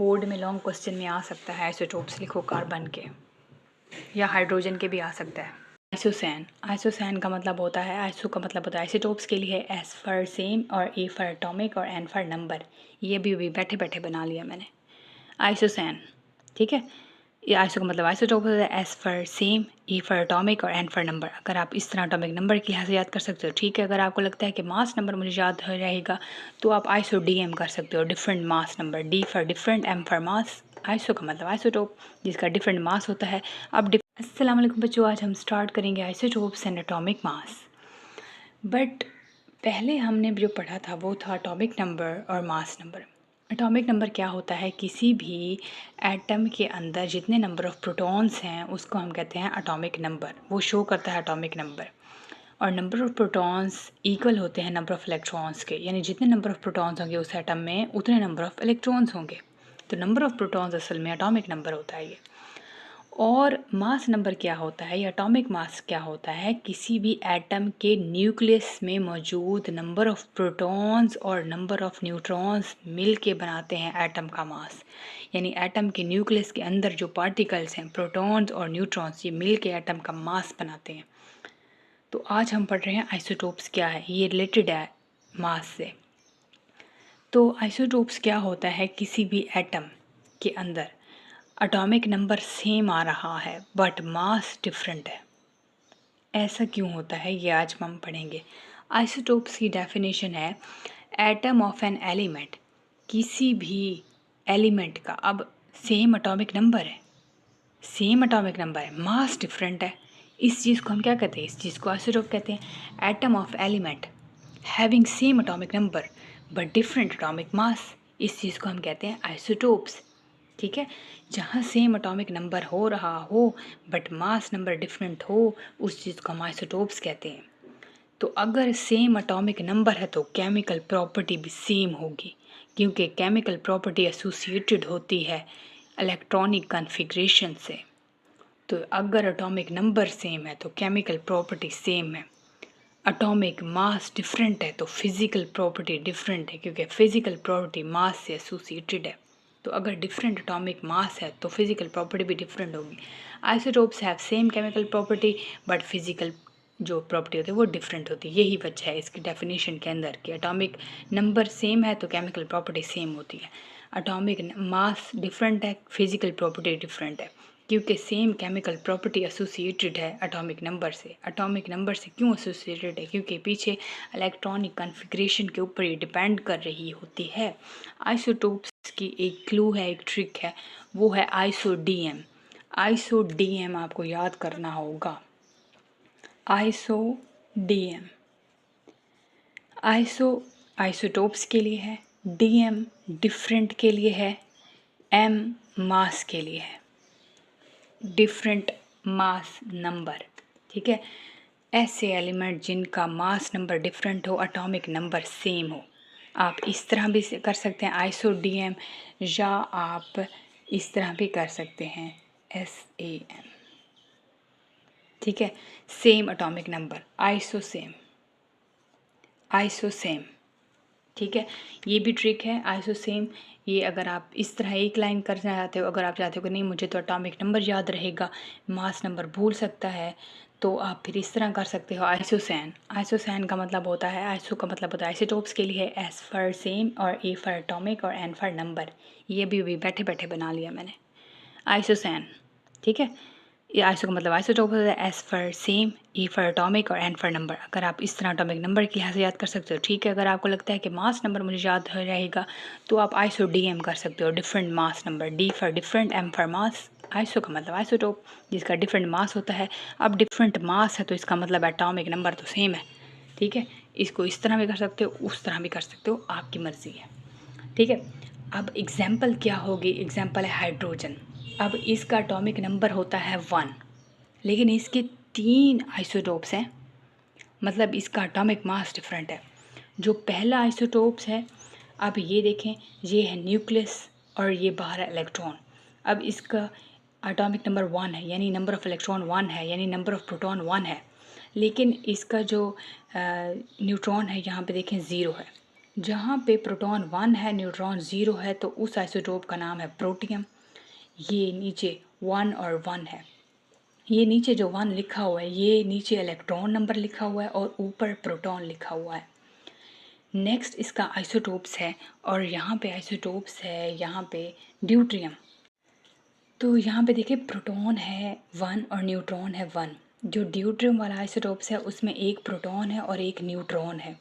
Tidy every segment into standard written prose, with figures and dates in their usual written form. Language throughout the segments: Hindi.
बोर्ड में लॉन्ग क्वेश्चन में आ सकता है आइसोटोप्स लिखो कार्बन के, या हाइड्रोजन के भी आ सकता है। आइसोसैन, आइसोसैन का मतलब होता है, आइसो का मतलब होता है आइसोटोप्स के लिए एस फॉर सेम और ए फॉर एटॉमिक और एन फॉर नंबर। ये भी बैठे बैठे बना लिया मैंने। आइसोसैन, ठीक है। ये आइसो का मतलब आइसोटोप होता है, S for same, E for atomic और एन फॉर नंबर। अगर आप इस तरह एटॉमिक नंबर के लिहाज से याद कर सकते हो, ठीक है। अगर आपको लगता है कि मास नंबर मुझे याद हो रहेगा तो आप आइसो डीएम कर सकते हो, different mass number, D for different, M for mass. Iso का मतलब आइसोटोप जिसका डिफरेंट मास होता है। अब अस्सलाम वालेकुम बच्चों, आज हम स्टार्ट करेंगे isotopes and atomic mass. But पहले हमने जो पढ़ा था वो था एटॉमिक नंबर और मास नंबर। एटॉमिक नंबर क्या होता है? किसी भी एटम के अंदर जितने नंबर ऑफ़ प्रोटॉन्स हैं उसको हम कहते हैं एटॉमिक नंबर। वो शो करता है एटॉमिक नंबर। और नंबर ऑफ़ प्रोटॉन्स इक्वल होते हैं नंबर ऑफ़ इलेक्ट्रॉन्स के, यानी जितने नंबर ऑफ़ प्रोटॉन्स होंगे उस एटम में उतने नंबर ऑफ़ इलेक्ट्रॉन्स होंगे। तो नंबर ऑफ़ प्रोटॉन्स असल में एटॉमिक नंबर होता है ये। और मास नंबर क्या होता है या एटॉमिक मास क्या होता है? किसी भी एटम के न्यूक्लियस में मौजूद नंबर ऑफ़ प्रोटॉन्स और नंबर ऑफ़ न्यूट्रॉन्स मिल के बनाते हैं एटम का मास। यानी एटम के न्यूक्लियस के अंदर जो पार्टिकल्स हैं, प्रोटॉन्स और न्यूट्रॉन्स, ये मिल के एटम का मास बनाते हैं। तो आज हम पढ़ रहे हैं आइसोटोप्स क्या है, ये रिलेटेड है मास से। तो आइसोटोप्स क्या होता है? किसी भी एटम के अंदर एटॉमिक नंबर सेम आ रहा है बट मास डिफरेंट है। ऐसा क्यों होता है ये आज हम पढ़ेंगे। आइसोटोप्स की डेफिनेशन है एटम ऑफ एन एलिमेंट, किसी भी एलिमेंट का अब सेम एटॉमिक नंबर है, सेम एटॉमिक नंबर है, मास डिफरेंट है। इस चीज़ को हम क्या कहते हैं? इस चीज़ को आइसोटोप कहते हैं। Atom of element having same atomic number but different atomic mass, इस चीज़ को हम कहते हैं आइसोटोप्स। ठीक है। जहाँ सेम एटॉमिक नंबर हो रहा हो बट मास नंबर डिफरेंट हो, उस चीज़ को हम आइसोटोप्स कहते हैं। तो अगर सेम एटॉमिक नंबर है तो केमिकल प्रॉपर्टी भी सेम होगी, क्योंकि केमिकल प्रॉपर्टी एसोसिएटेड होती है इलेक्ट्रॉनिक कॉन्फ़िगरेशन से। तो अगर एटॉमिक नंबर सेम है तो केमिकल प्रॉपर्टी सेम है। एटॉमिक मास डिफरेंट है तो फिज़िकल प्रॉपर्टी डिफरेंट है, क्योंकि फिज़िकल प्रॉपर्टी मास से एसोसिएटेड है। तो अगर डिफरेंट एटॉमिक मास है तो फिज़िकल प्रॉपर्टी भी डिफरेंट होगी। Isotopes have same chemical property but physical जो प्रॉपर्टी होती है वो डिफरेंट होती है। यही वजह है इसकी डेफिनेशन के अंदर कि एटॉमिक नंबर सेम है तो केमिकल प्रॉपर्टी सेम होती है। एटॉमिक मास डिफरेंट है, फिज़िकल प्रॉपर्टी डिफरेंट है, क्योंकि सेम केमिकल प्रॉपर्टी एसोसिएटेड है एटॉमिक नंबर से। एटॉमिक नंबर से क्यों एसोसिएटेड है? क्योंकि पीछे इलेक्ट्रॉनिक कॉन्फ़िगरेशन के ऊपर ये डिपेंड कर रही होती है। आइसोटोप्स की एक क्लू है, एक ट्रिक है, वो है आइसोडीएम। आइसोडीएम आपको याद करना होगा। आइसोडीएम, आइसोटोप्स के लिए है, डीएम डिफरेंट के लिए है, एम मास के लिए है, डिफरेंट मास नंबर। ठीक है। ऐसे एलिमेंट जिनका मास नंबर डिफरेंट हो, एटॉमिक नंबर सेम हो। आप इस तरह भी कर सकते हैं आइसोडीएम, या आप इस तरह भी कर सकते हैं एसएएम। ठीक है। सेम एटॉमिक नंबर, आइसोसेम, आइसोसेम। ठीक है। ये भी ट्रिक है आइसोसेम। ये अगर आप इस तरह एक लाइन करना चाहते हो, अगर आप चाहते हो कि नहीं मुझे तो एटॉमिक नंबर याद रहेगा, मास नंबर भूल सकता है, तो आप फिर इस तरह कर सकते हो आइसोसैन। आइसोसैन का मतलब होता है, आइसो का मतलब होता है आइसोटोप्स के लिए एस फॉर सेम और ए फॉर एटॉमिक और एन फॉर नंबर। ये भी बैठे बैठे बना लिया मैंने, आइसोसैन। ठीक है। ये आइसो का मतलब आइसोटोप होता है, S for same, E for atomic और एन फॉर नंबर। अगर आप इस तरह एटॉमिक नंबर के लिहाज से याद कर सकते हो, ठीक है। अगर आपको लगता है कि मास नंबर मुझे याद हो रहेगा तो आप आइसो डीएम कर सकते हो, different mass number, D for different, M for mass. Iso का मतलब आइसोटोप जिसका डिफरेंट मास होता है। अब डिफरेंट मास है तो इसका मतलब एटॉमिक नंबर तो सेम है। ठीक है। इसको इस तरह भी कर सकते हो, उस तरह भी कर सकते हो, आपकी मर्ज़ी है। ठीक है। अब एग्जाम्पल क्या होगी? एग्जाम्पल है हाइड्रोजन। अब इसका एटॉमिक नंबर होता है 1, लेकिन इसके 3 आइसोटोप्स हैं, मतलब इसका एटॉमिक मास डिफरेंट है। जो पहला आइसोटोप्स है, अब ये देखें, ये है न्यूक्लियस और ये बाहर है इलेक्ट्रॉन। अब इसका एटॉमिक नंबर 1 है, यानी नंबर ऑफ़ इलेक्ट्रॉन 1 है, यानी नंबर ऑफ़ प्रोटॉन 1 है, लेकिन इसका जो न्यूट्रॉन है यहाँ पे देखें 0 है। जहाँ पे प्रोटॉन 1 है न्यूट्रॉन 0 है तो उस आइसोटोप का नाम है प्रोटियम। ये नीचे 1 और 1 है, ये नीचे जो 1 लिखा हुआ है ये नीचे इलेक्ट्रॉन नंबर लिखा हुआ है और ऊपर प्रोटॉन लिखा हुआ है। नेक्स्ट इसका आइसोटोप्स है और यहाँ पे आइसोटोप्स है यहाँ पे ड्यूट्रियम। तो यहाँ पे देखिए प्रोटॉन है 1 और न्यूट्रॉन है 1। जो ड्यूट्रियम वाला आइसोटोप्स है उसमें एक प्रोटॉन है और एक न्यूट्रॉन है।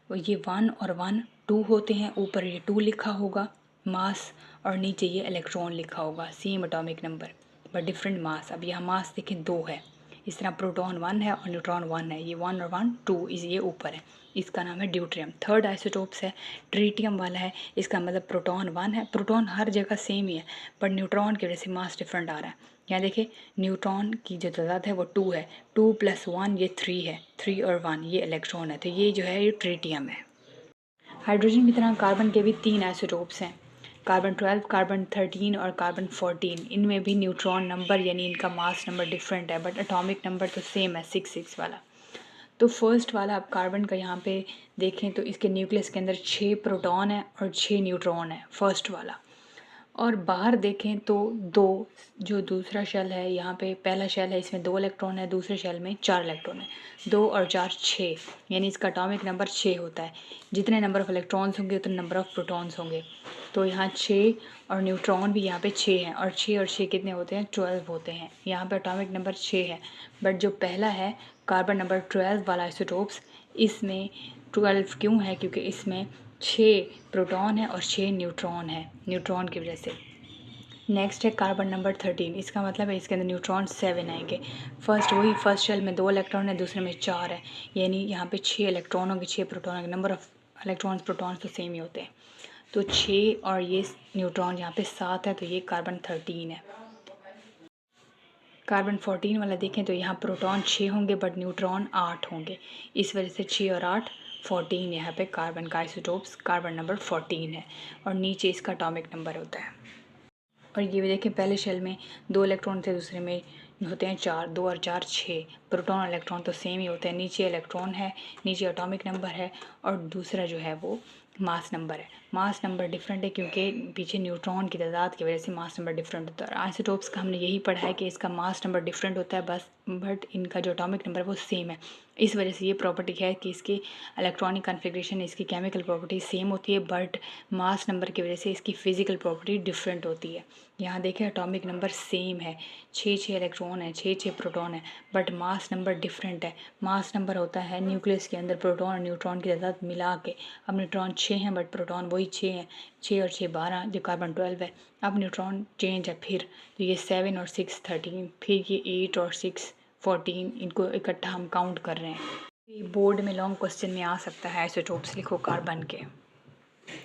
तो ये 1 और 1 2 होते हैं, ऊपर ये 2 लिखा होगा मास और नीचे ये इलेक्ट्रॉन लिखा होगा, same atomic number but different mass. अब यहाँ मास देखें 2 है, इस तरह प्रोटॉन 1 है और न्यूट्रॉन 1 है, ये 1 और 1 2 इस ये ऊपर है, इसका नाम है ड्यूट्रियम। थर्ड आइसोटोप्स है ट्रीटियम वाला है, इसका मतलब प्रोटॉन 1 है। प्रोटॉन हर जगह सेम ही है बट न्यूट्रॉन की वजह से मास डिफरेंट आ रहा है। यहाँ देखिए न्यूट्रॉन की जो तादाद है वो 2 है, 2 + 1 ये 3 है, 3 और 1 ये इलेक्ट्रॉन है, तो ये जो है ये ट्रीटियम है। हाइड्रोजन की तरह कार्बन के भी 3 आइसोटोप्स हैं, कार्बन 12, कार्बन 13 और कार्बन 14। इनमें भी न्यूट्रॉन नंबर यानी इनका मास नंबर डिफरेंट है बट एटॉमिक नंबर तो सेम है 6 वाला। तो फर्स्ट वाला आप कार्बन का यहाँ पे देखें तो इसके न्यूक्लियस के अंदर 6 प्रोटॉन है और 6 न्यूट्रॉन है फर्स्ट वाला। और बाहर देखें तो 2, जो दूसरा शेल है यहाँ पे पहला शेल है इसमें 2 इलेक्ट्रॉन है, दूसरे शेल में 4 इलेक्ट्रॉन है, 2 और 4 6, यानी इसका एटॉमिक नंबर 6 होता है। जितने नंबर ऑफ इलेक्ट्रॉन्स होंगे उतने नंबर ऑफ प्रोटॉन्स होंगे। तो यहाँ 6 और न्यूट्रॉन भी यहाँ पे 6 हैं और 6 और 6 कितने होते हैं 12 होते हैं। यहाँ पे एटॉमिक नंबर 6 है बट जो पहला है कार्बन नंबर 12 वाला आइसोटोप्स इसमें 12 क्यों है, क्योंकि इसमें 6 प्रोटॉन है और 6 न्यूट्रॉन है न्यूट्रॉन की वजह से। नेक्स्ट है कार्बन नंबर 13, इसका मतलब है इसके अंदर न्यूट्रॉन 7 आएंगे। फर्स्ट शेल में 2 इलेक्ट्रॉन है, दूसरे में 4 है, यानी यहाँ पे 6 इलेक्ट्रॉन होंगे, 6 प्रोटॉन होंगे। नंबर ऑफ इलेक्ट्रॉन्स प्रोटॉन्स तो सेम ही होते हैं। तो 6 और ये न्यूट्रॉन यहाँ पे 7 है, तो ये कार्बन 13 है। कार्बन 14 वाला देखें तो यहाँ प्रोटॉन 6 होंगे बट न्यूट्रॉन 8 होंगे, इस वजह से 6 और 8 14 यहाँ पे कार्बन का आइसोटोप्स कार्बन नंबर 14 है और नीचे इसका एटॉमिक नंबर होता है। और ये भी देखें पहले शेल में 2 इलेक्ट्रॉन थे, दूसरे में होते हैं 4, 2 और 4 6, प्रोटॉन और इलेक्ट्रॉन तो सेम ही होते हैं। नीचे इलेक्ट्रॉन है, नीचे एटॉमिक नंबर है और दूसरा जो है वो मास नंबर है। मास नंबर डिफरेंट है क्योंकि पीछे न्यूट्रॉन की तादाद की वजह से मास नंबर डिफरेंट होता है। और आइसोटोप्स का हमने यही पढ़ा है कि इसका मास नंबर डिफरेंट होता है बस, बट इनका जो एटॉमिक नंबर है वो सेम है। इस वजह से ये प्रॉपर्टी है कि इसकी इलेक्ट्रॉनिक कन्फिग्रेशन, इसकी केमिकल प्रॉपर्टी सेम होती है बट मास नंबर की वजह से इसकी फ़िज़िकल प्रॉपर्टी डिफरेंट होती है। यहाँ देखें एटॉमिक नंबर सेम है, 6 इलेक्ट्रॉन है, 6 प्रोटॉन है बट मास नंबर डिफरेंट है। मास नंबर होता है न्यूक्लियस के अंदर प्रोटॉन और न्यूट्रॉन की तादाद मिला के। अब न्यूट्रॉन 6 हैं बट प्रोटॉन वही 6 हैं, 6 और 6 12 जो कार्बन 12 है। अब न्यूट्रॉन चेंज है फिर, तो ये 7 और 6 13, फिर ये 8 और 6 14, इनको इकट्ठा हम काउंट कर रहे हैं। बोर्ड में लॉन्ग क्वेश्चन में आ सकता है आइसोटोप्स लिखो कार्बन के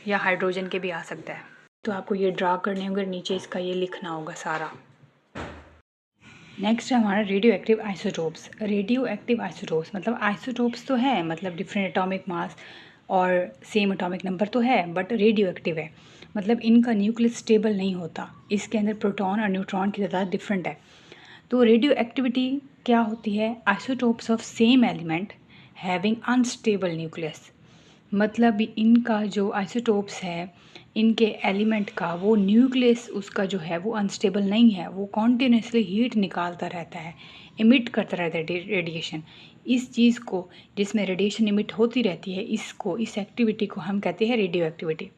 या हाइड्रोजन के भी आ सकता है, तो आपको ये ड्रा करने होंगे, नीचे इसका ये लिखना होगा सारा। नेक्स्ट है हमारा radio active isotopes. Radio active isotopes मतलब आइसोटोप्स तो है, मतलब डिफरेंट एटॉमिक मास और सेम एटॉमिक नंबर तो है बट रेडियो एक्टिव है, मतलब इनका न्यूक्लियस स्टेबल नहीं होता, इसके अंदर प्रोटॉन और न्यूट्रॉन की तादाद डिफरेंट है। तो रेडियो एक्टिविटी क्या होती है, isotopes of same element having unstable nucleus, मतलब इनका जो आइसोटोप्स है इनके एलिमेंट का वो न्यूक्लियस उसका जो है वो अनस्टेबल नहीं है, वो कॉन्टीन्यूसली हीट निकालता रहता है, इमिट करता रहता है रेडिएशन। इस चीज़ को जिसमें रेडिएशन इमिट होती रहती है इसको, इस एक्टिविटी को हम कहते हैं रेडियो एक्टिविटी।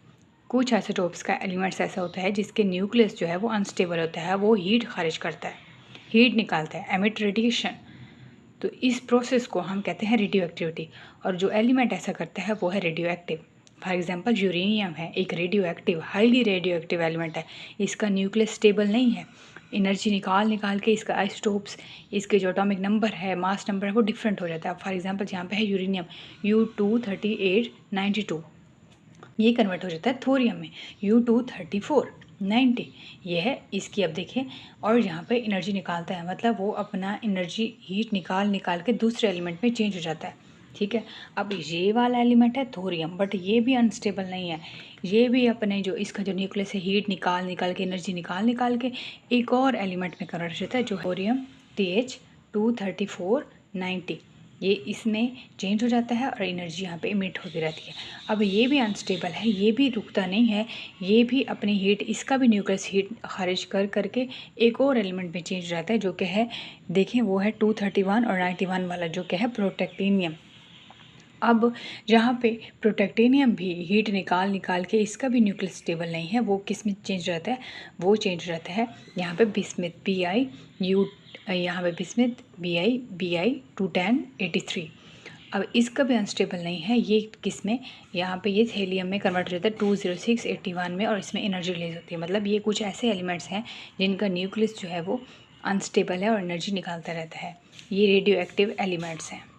कुछ आइसोटोप्स का एलिमेंट्स ऐसा होता है जिसके न्यूक्लियस जो है वो अनस्टेबल होता है, वो हीट खारिज करता है, हीट निकालता है, एमिट रेडिएशन। तो इस प्रोसेस को हम कहते हैं रेडियो एक्टिविटी, और जो एलिमेंट ऐसा करता है वो है radio active. For example uranium है एक radio active, highly radio active element है, इसका न्यूक्लियस स्टेबल नहीं है, एनर्जी निकाल के इसका आइसोटोप्स, इसके जो एटॉमिक नंबर है, मास नंबर है वो डिफरेंट हो जाता है। फॉर एग्जांपल यहाँ पे है यूरेनियम U23892, ये कन्वर्ट हो जाता है थोरियम में U23490, ये है इसकी। अब देखें और यहाँ पे एनर्जी निकालता है, मतलब वो अपना एनर्जी हीट निकाल के दूसरे एलिमेंट में चेंज हो जाता है, ठीक है। अब ये वाला एलिमेंट है थोरियम, बट ये भी अनस्टेबल नहीं है, ये भी अपने जो इसका जो न्यूक्लियस है हीट निकाल के एनर्जी निकाल के एक और एलिमेंट में कन्वर्ट हो जाता है जो थोरियम TH23490। ये इसमें चेंज हो जाता है और एनर्जी यहाँ पे इमिट होती रहती है। अब ये भी अनस्टेबल है, ये भी रुकता नहीं है, ये भी अपनी हीट, इसका भी न्यूक्लियस हीट खारिज कर करके एक और एलिमेंट में चेंज हो जाता है, जो कि है, देखें, वो है 231 और 91 वाला, जो कि है प्रोटेक्टेनियम। अब जहाँ पे प्रोटेक्टेनियम भी हीट निकाल निकाल के, इसका भी न्यूक्लियस स्टेबल नहीं है, वो किस में चेंज रहता है, वो चेंज रहता है यहाँ पे बिस्मिथ BiU, यहाँ पे बिस्मिथ Bi 21083। अब इसका भी अनस्टेबल नहीं है, ये किस में, यहाँ पे ये हेलियम में कन्वर्ट हो जाता है 20681 में, और इसमें एनर्जी रिलीज होती है। मतलब ये कुछ ऐसे एलिमेंट्स हैं जिनका न्यूक्लियस जो है वो अनस्टेबल है और एनर्जी निकालता रहता है। ये रेडियो एक्टिव एलिमेंट्स हैं।